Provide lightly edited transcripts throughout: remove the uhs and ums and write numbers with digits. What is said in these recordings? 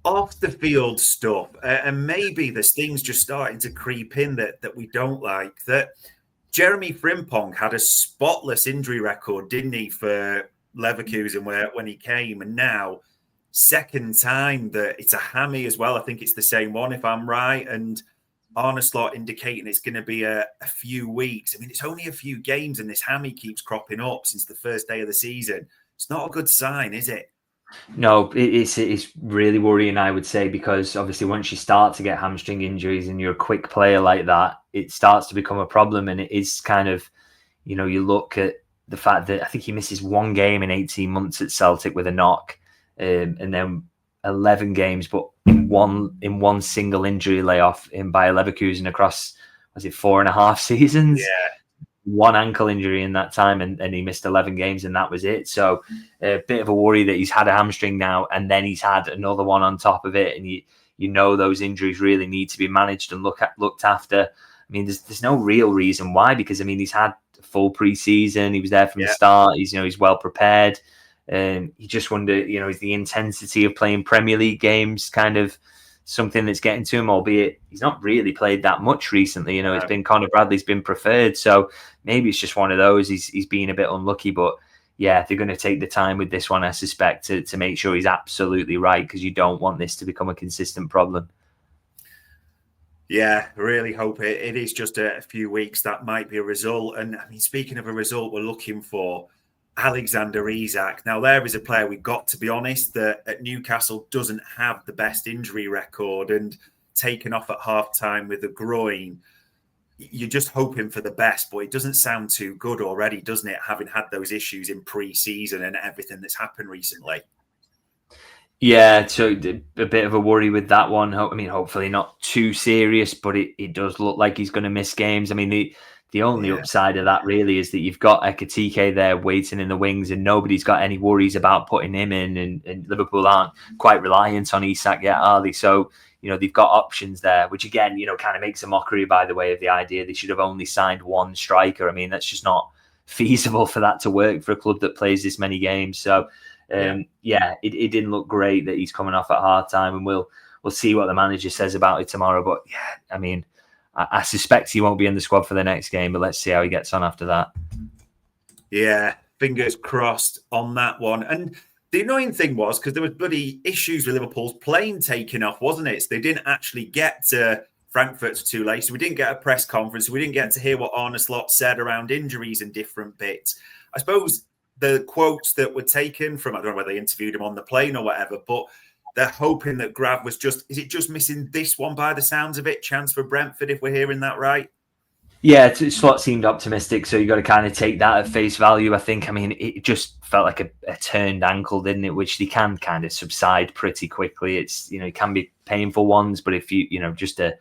off the field stuff, and maybe there's things just starting to creep in that we don't like. That Jeremy Frimpong had a spotless injury record, didn't he, for Leverkusen when he came, and now second time that it's a hammy as well. I think it's the same one, if I'm right, and Arne Slot indicating it's going to be a few weeks. I mean, it's only a few games, and this hammy keeps cropping up since the first day of the season. It's not a good sign, is it? No, it's really worrying, I would say, because obviously once you start to get hamstring injuries and you're a quick player like that, it starts to become a problem. And it is kind of, you look at the fact that I think he misses one game in 18 months at Celtic with a knock, and then 11 games, but in one single injury layoff in Bayer Leverkusen across, was it 4.5 seasons? Yeah. One ankle injury in that time, and he missed 11 games, and that was it. So a bit of a worry that he's had a hamstring now, and then he's had another one on top of it. And those injuries really need to be managed and looked after. I mean, there's no real reason why, because I mean, he's had a full pre-season. He was there from the start. He's well prepared. You just wonder, is the intensity of playing Premier League games kind of something that's getting to him, albeit he's not really played that much recently. It's been Conor Bradley's been preferred, so maybe it's just one of those. He's been a bit unlucky, but yeah, they're going to take the time with this one, I suspect, to make sure he's absolutely right, because you don't want this to become a consistent problem. Yeah, I really hope it is just a few weeks. That might be a result. And I mean, speaking of a result, we're looking for Alexander Isak. Now, there is a player we've got to be honest that at Newcastle doesn't have the best injury record, and taken off at halftime with a groin. You're just hoping for the best, but it doesn't sound too good already, doesn't it? Having had those issues in pre-season and everything that's happened recently. Yeah, so a bit of a worry with that one. I mean, hopefully not too serious, but it does look like he's going to miss games. I mean, the only upside of that really is that you've got Ekitike there waiting in the wings, and nobody's got any worries about putting him in, and Liverpool aren't quite reliant on Isak yet, are they? So, they've got options there, which again, kind of makes a mockery, by the way, of the idea they should have only signed one striker. I mean, that's just not feasible for that to work for a club that plays this many games. So, it didn't look great that he's coming off at halftime, and we'll see what the manager says about it tomorrow. But yeah, I mean, I suspect he won't be in the squad for the next game, but let's see how he gets on after that. Yeah, fingers crossed on that one. And the annoying thing was, because there was bloody issues with Liverpool's plane taking off, wasn't it? So they didn't actually get to Frankfurt too late. So we didn't get a press conference. So we didn't get to hear what Arne Slot said around injuries and different bits. I suppose the quotes that were taken from, I don't know whether they interviewed him on the plane or whatever, but they're hoping that Grav was is it just missing this one by the sounds of it? Chance for Brentford, if we're hearing that right? Yeah, Slot seemed optimistic, so you got to kind of take that at face value, I think. I mean, it just felt like a turned ankle, didn't it? Which they can kind of subside pretty quickly. It's, it can be painful ones, but if you, just a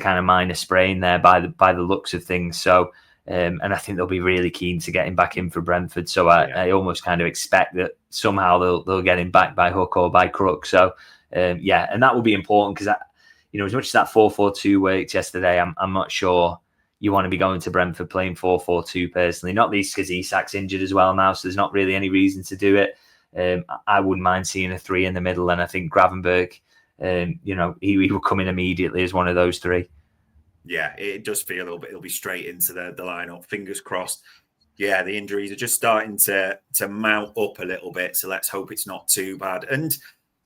kind of minor sprain there by the looks of things. So, and I think they'll be really keen to get him back in for Brentford. So I almost kind of expect that somehow they'll get him back by hook or by crook. So, and that will be important, because as much as that 4-4-2 worked yesterday, I'm not sure you want to be going to Brentford playing 4-4-2 personally. Not least because Isak's injured as well now, so there's not really any reason to do it. I wouldn't mind seeing a 3 in the middle, and I think Gravenberg, he will come in immediately as one of those 3. Yeah, it does feel a little bit. It'll be straight into the lineup. Fingers crossed. Yeah, the injuries are just starting to mount up a little bit, so let's hope it's not too bad. And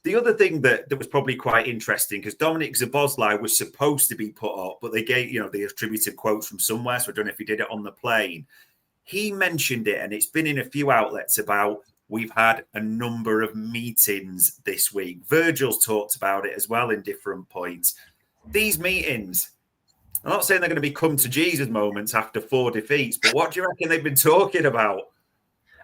the other thing that was probably quite interesting, because Dominic Szoboszlai was supposed to be put up, but they attributed quotes from somewhere, so I don't know if he did it on the plane. He mentioned it, and it's been in a few outlets about we've had a number of meetings this week. Virgil's talked about it as well in different points. These meetings, I'm not saying they're going to be come to Jesus moments after 4 defeats, but what do you reckon they've been talking about?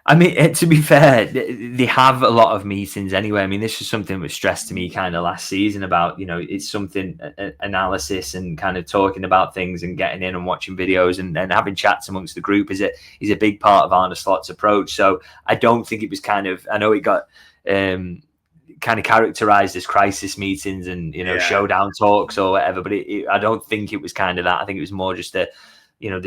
I mean, to be fair, they have a lot of meetings anyway. I mean, this was something that was stressed to me kind of last season about, it's something, analysis and kind of talking about things and getting in and watching videos and having chats amongst the group is a big part of Arne Slot's approach. So I don't think it was I know it got kind of characterized as crisis meetings and, showdown talks or whatever, but I don't think it was kind of that. I think it was more just the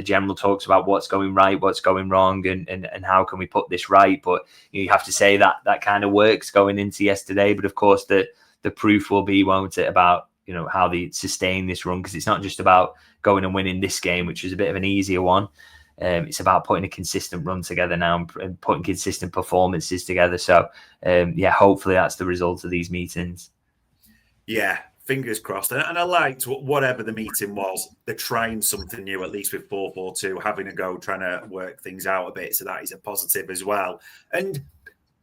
general talks about what's going right, what's going wrong, and how can we put this right. But you have to say that kind of works going into yesterday. But of course, the the proof will be, won't it, about how they sustain this run, because it's not just about going and winning this game, which is a bit of an easier one. It's about putting a consistent run together now and putting consistent performances together. So, hopefully that's the result of these meetings. Yeah, fingers crossed. And I liked whatever the meeting was, they're trying something new, at least with 4-4-2, having a go, trying to work things out a bit. So that is a positive as well. And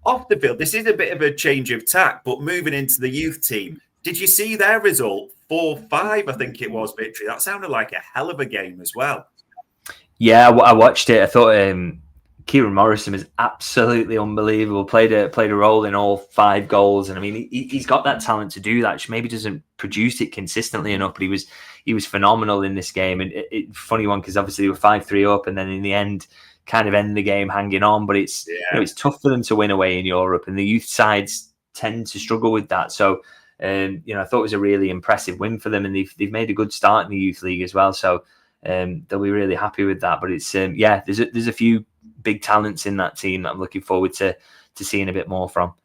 off the field, this is a bit of a change of tack, but moving into the youth team, did you see their result? 4-5, I think it was, victory. That sounded like a hell of a game as well. Yeah, I watched it. I thought Kieran Morrison was absolutely unbelievable. Played a role in all 5 goals, and I mean, he's got that talent to do that. Maybe doesn't produce it consistently enough, but he was phenomenal in this game. And funny one, because obviously they were 5-3 up, and then in the end, kind of end the game hanging on. But it's it's tough for them to win away in Europe, and the youth sides tend to struggle with that. So I thought it was a really impressive win for them, and they've made a good start in the youth league as well. So they'll be really happy with that. But it's there's a few big talents in that team that I'm looking forward to seeing a bit more from.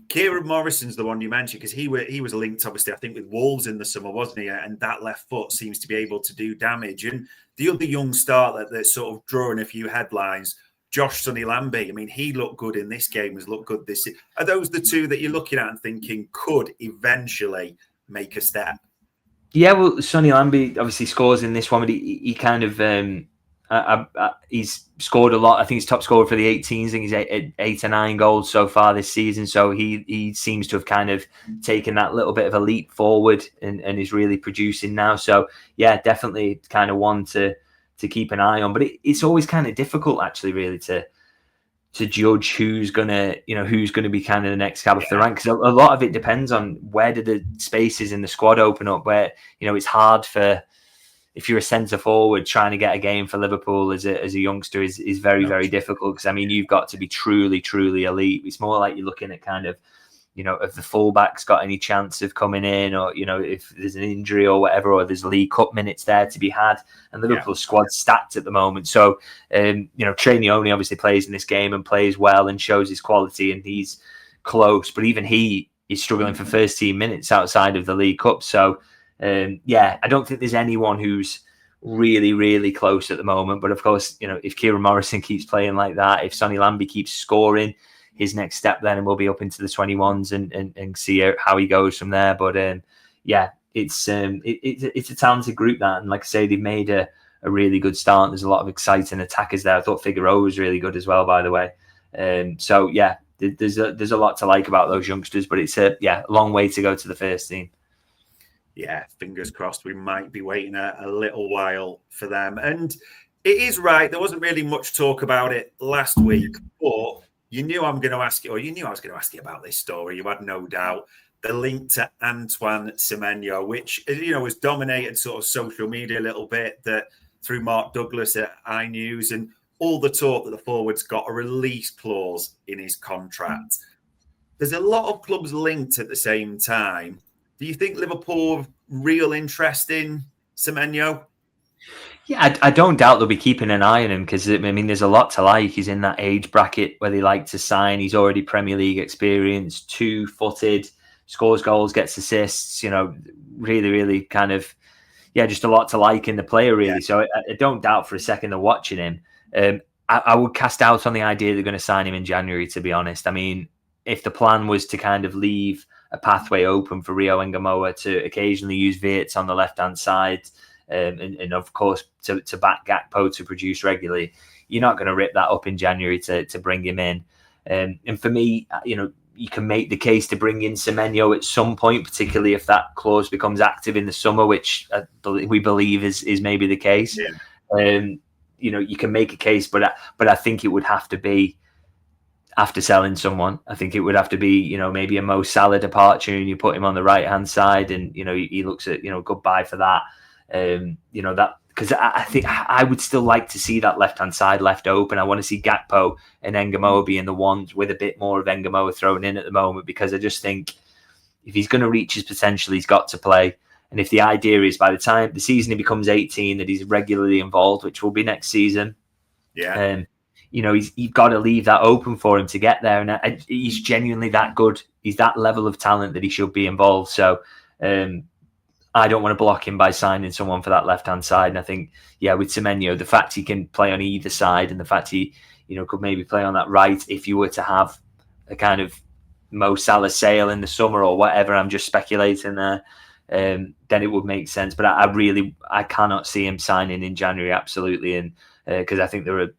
Kieran Morrison's the one you mentioned, because he was linked, obviously, I think, with Wolves in the summer, wasn't he? And that left foot seems to be able to do damage. And the other young star that's sort of drawing a few headlines, Josh Sonny Lambie. I mean, he looked good in this game, has looked good this season. Are those the two that you're looking at and thinking could eventually make a step? Yeah, well, Sonny Lambie obviously scores in this one, but he kind of he's scored a lot. I think he's top scorer for the 18s. I think he's 8 or 9 goals so far this season. So he seems to have kind of taken that little bit of a leap forward and is really producing now. So yeah, definitely kind of one to keep an eye on. But it's always kind of difficult, actually, really to judge who's gonna be kind of the next cab off the rank, because a lot of it depends on where do the spaces in the squad open up. Where it's hard for, if you're a centre forward, trying to get a game for Liverpool as a youngster is very, very difficult, because I mean, you've got to be truly, truly elite. It's more like you're looking at kind of, if the fullback's got any chance of coming in, or if there's an injury or whatever, or there's League Cup minutes there to be had, and Liverpool's squad's stacked at the moment. So Trey Nyoni obviously plays in this game and plays well and shows his quality, and he's close, but even he is struggling for first team minutes outside of the League Cup. So I don't think there's anyone who's really, really close at the moment. But of course, if Kieran Morrison keeps playing like that, if Sonny Lambie keeps scoring, his next step then will be up into the 21s and see how he goes from there. But it's a talented group, that, and like I say, they've made a really good start. There's a lot of exciting attackers there. I thought Figueroa was really good as well, by the way. There's a lot to like about those youngsters, but it's a long way to go to the first team. Yeah, fingers crossed. We might be waiting a little while for them. And it is right, there wasn't really much talk about it last week, but you knew I'm going to ask you, or you knew I was going to ask you about this story. You had no doubt. The link to Antoine Semenyo, which, has dominated sort of social media a little bit, that through Mark Douglas at iNews, and all the talk that the forward's got a release clause in his contract. There's a lot of clubs linked at the same time. Do you think Liverpool have real interest in Semenyo? Yeah, I don't doubt they'll be keeping an eye on him, because, I mean, there's a lot to like. He's in that age bracket where they like to sign. He's already Premier League experience, 2-footed, scores goals, gets assists, really, really kind of, just a lot to like in the player, really. Yeah. So I don't doubt for a second they're watching him. I would cast out on the idea they're going to sign him in January, to be honest. I mean, if the plan was to kind of leave a pathway open for Rio Ngamoa to occasionally use Wirtz on the left-hand side, and of course to back Gakpo to produce regularly, you're not going to rip that up in January to bring him in. And for me, you can make the case to bring in Semenyo at some point, particularly if that clause becomes active in the summer, which we believe is maybe the case. Yeah. You can make a case, but I think it would have to be after selling someone. I think it would have to be, maybe a Mo Salah departure, and you put him on the right-hand side, and, he looks at, goodbye for that. That, because I think I would still like to see that left-hand side left open. I want to see Gakpo and Ngamoa being the ones with a bit more of Ngamoa thrown in at the moment, because I just think if he's going to reach his potential, he's got to play. And if the idea is by the time the season he becomes 18 that he's regularly involved, which will be next season, you've got to leave that open for him to get there. And he's genuinely that good. He's that level of talent that he should be involved. So I don't want to block him by signing someone for that left-hand side. And I think, with Semenyo, the fact he can play on either side and the fact he, could maybe play on that right if you were to have a kind of Mo Salah sale in the summer or whatever, I'm just speculating there, then it would make sense. But I cannot see him signing in January, absolutely. And because I think there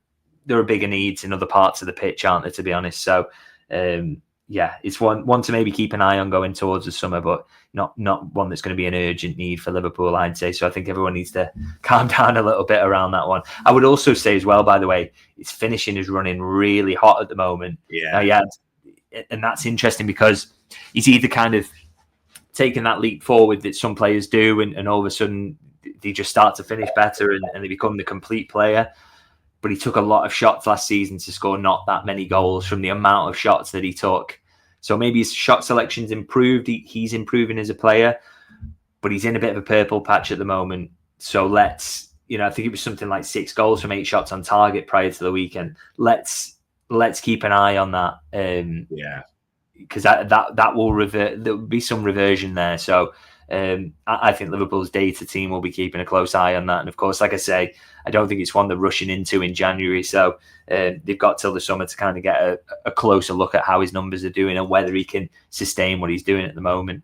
are bigger needs in other parts of the pitch, aren't there, to be honest? So, it's one to maybe keep an eye on going towards the summer, but not one that's going to be an urgent need for Liverpool, I'd say. So I think everyone needs to calm down a little bit around that one. I would also say as well, by the way, his finishing is running really hot at the moment. And that's interesting because he's either kind of taking that leap forward that some players do, and all of a sudden they just start to finish better and they become the complete player. But he took a lot of shots last season to score not that many goals from the amount of shots that he took. So maybe his shot selection's improved. He's improving as a player, but he's in a bit of a purple patch at the moment. So I think it was something like 6 goals from 8 shots on target prior to the weekend. Let's keep an eye on that. Because that will revert. There'll be some reversion there. So I think Liverpool's data team will be keeping a close eye on that. And of course, like I say, I don't think it's one they're rushing into in January. So they've got till the summer to kind of get a closer look at how his numbers are doing and whether he can sustain what he's doing at the moment.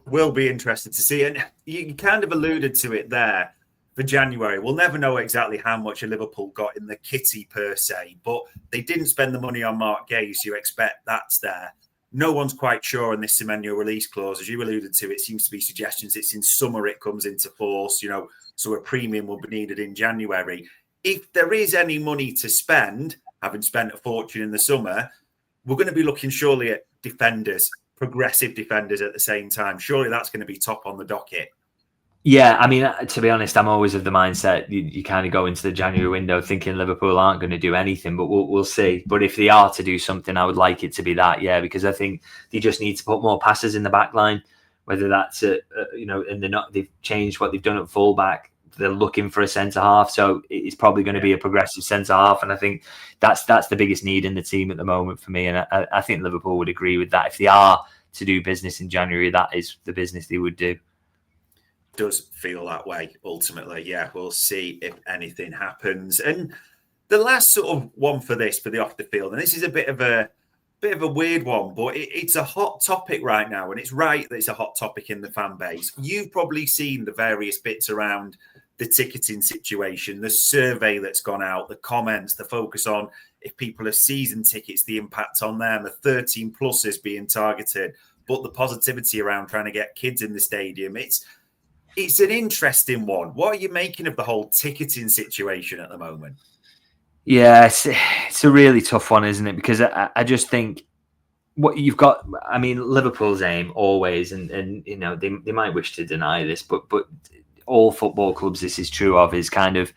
Will be interested to see. And you kind of alluded to it there for January. We'll never know exactly how much Liverpool got in the kitty per se, but they didn't spend the money on Mark Gay, so you expect that's there. No one's quite sure on this Semenyo release clause. As you alluded to, it seems to be suggestions it's in summer it comes into force, so a premium will be needed in January. If there is any money to spend, having spent a fortune in the summer, we're going to be looking surely at defenders, progressive defenders at the same time. Surely that's going to be top on the docket. Yeah, I mean, to be honest, I'm always of the mindset you kind of go into the January window thinking Liverpool aren't going to do anything, but we'll see. But if they are to do something, I would like it to be that, because I think they just need to put more passes in the back line, whether that's, and they've changed what they've done at fullback. They're looking for a centre-half, so it's probably going to be a progressive centre-half, and I think that's the biggest need in the team at the moment for me, and I think Liverpool would agree with that. If they are to do business in January, that is the business they would do. Does feel that way ultimately. We'll see if anything happens. And the last sort of one for the off the field, and this is a bit of a weird one, but it's a hot topic right now, and it's right that it's a hot topic in the fan base. You've probably seen the various bits around the ticketing situation, the survey that's gone out, the comments, the focus on if people have season tickets, the impact on them, the 13 pluses being targeted, but the positivity around trying to get kids in the stadium. It's an interesting one. What are you making of the whole ticketing situation at the moment? Yeah, it's a really tough one, isn't it? Because I just think what you've got, I mean, Liverpool's aim always, and they might wish to deny this, but all football clubs this is true of, is kind of,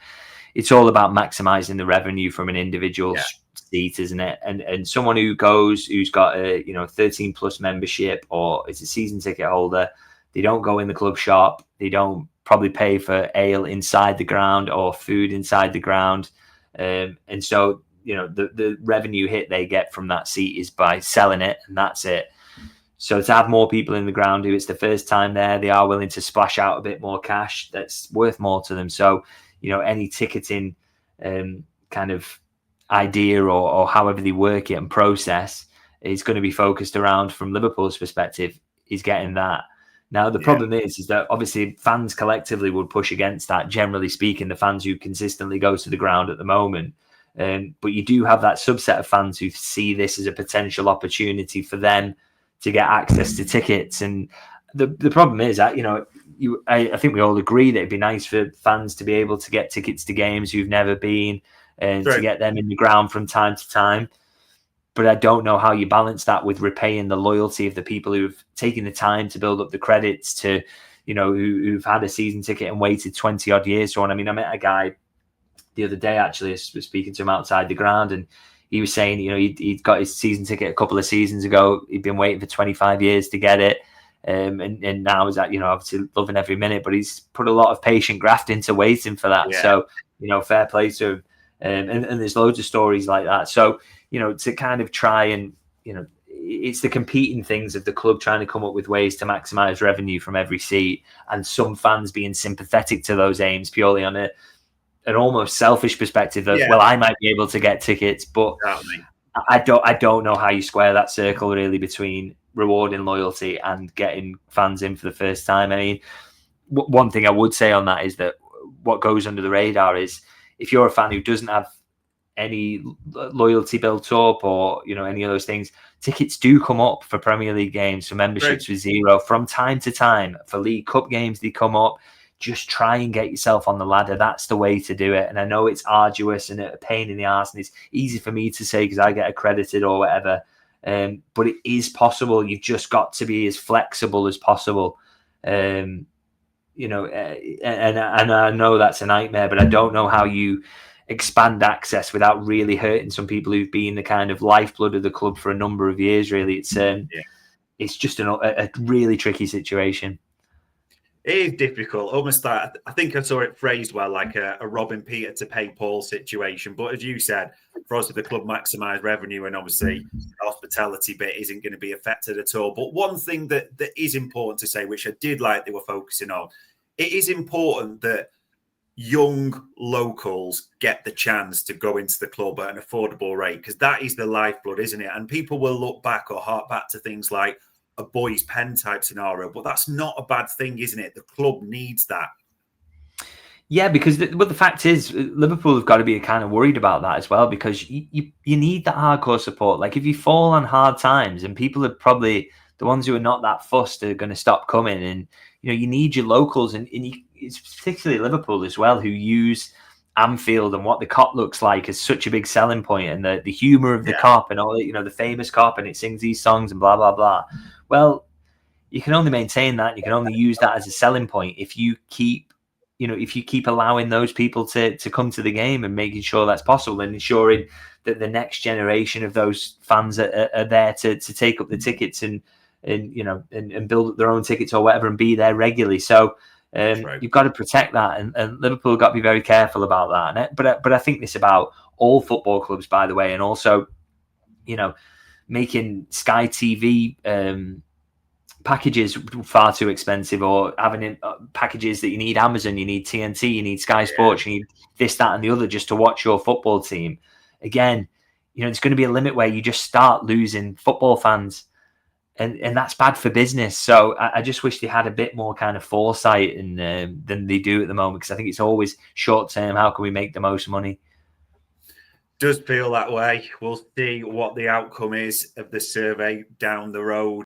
it's all about maximising the revenue from an individual seat, isn't it? And someone who's got a 13 plus membership or is a season ticket holder, they don't go in the club shop. They don't probably pay for ale inside the ground or food inside the ground. And so, the revenue hit they get from that seat is by selling it, and that's it. So to have more people in the ground who it's the first time there, they are willing to splash out a bit more cash. That's worth more to them. So, any ticketing kind of idea or however they work it and process is going to be focused around, from Liverpool's perspective, is getting that. Now, the problem is that obviously fans collectively would push against that, generally speaking, the fans who consistently go to the ground at the moment. But you do have that subset of fans who see this as a potential opportunity for them to get access to tickets. And the problem is that, I think we all agree that it'd be nice for fans to be able to get tickets to games who've never been and to get them in the ground from time to time. But I don't know how you balance that with repaying the loyalty of the people who've taken the time to build up the credits to, who've had a season ticket and waited 20 odd years for one. I mean, I met a guy the other day, actually, I was speaking to him outside the ground, and he was saying, he'd got his season ticket a couple of seasons ago. He'd been waiting for 25 years to get it. And now is that, obviously loving every minute, but he's put a lot of patient graft into waiting for that. Yeah. So, fair play to him. And there's loads of stories like that. So, to kind of try and, it's the competing things of the club trying to come up with ways to maximize revenue from every seat, and some fans being sympathetic to those aims purely on an almost selfish perspective of, well, I might be able to get tickets, but I don't know how you square that circle really between rewarding loyalty and getting fans in for the first time. I mean, one thing I would say on that is that what goes under the radar is, if you're a fan who doesn't have any loyalty built up or any of those things, tickets do come up for Premier League games, for memberships with zero from time to time. For League Cup games, they come up. Just try and get yourself on the ladder. That's the way to do it. And I know it's arduous and a pain in the arse, and it's easy for me to say because I get accredited or whatever, but it is possible. You've just got to be as flexible as possible. And I know that's a nightmare, but I don't know how you expand access without really hurting some people who've been the kind of lifeblood of the club for a number of years. Really, it's just a really tricky situation. It is difficult, almost like, I think I saw it phrased well, like a robbing Peter to pay Paul situation. But as you said, for us, if the club maximise revenue, and obviously the hospitality bit isn't going to be affected at all. But one thing that is important to say, which I did like they were focusing on, it is important that young locals get the chance to go into the club at an affordable rate, because that is the lifeblood, isn't it? And people will look back or hark back to things like a boys' pen type scenario, but that's not a bad thing, isn't it? The club needs that. Yeah, because the fact is, Liverpool have got to be kind of worried about that as well, because you need that hardcore support. Like, if you fall on hard times, and people are probably the ones who are not that fussed are going to stop coming, and you need your locals, and it's particularly Liverpool as well, who use Anfield and what the cop looks like as such a big selling point, and the humor of the cop, and all the famous cop, and it sings these songs and blah blah blah. Well, you can only maintain that, you can only use that as a selling point if you keep allowing those people to come to the game and making sure that's possible, and ensuring that the next generation of those fans are there to take up the tickets and build up their own tickets or whatever and be there regularly. So you've got to protect that, and Liverpool have got to be very careful about that. But I think this about all football clubs, by the way, and also making Sky TV packages far too expensive, or having packages that you need Amazon, you need TNT, you need Sky Sports, you need this, that, and the other just to watch your football team. Again, there's going to be a limit where you just start losing football fans, and that's bad for business. So I just wish they had a bit more kind of foresight than they do at the moment, because I think it's always short term. How can we make the most money? Does feel that way. We'll see what the outcome is of the survey down the road.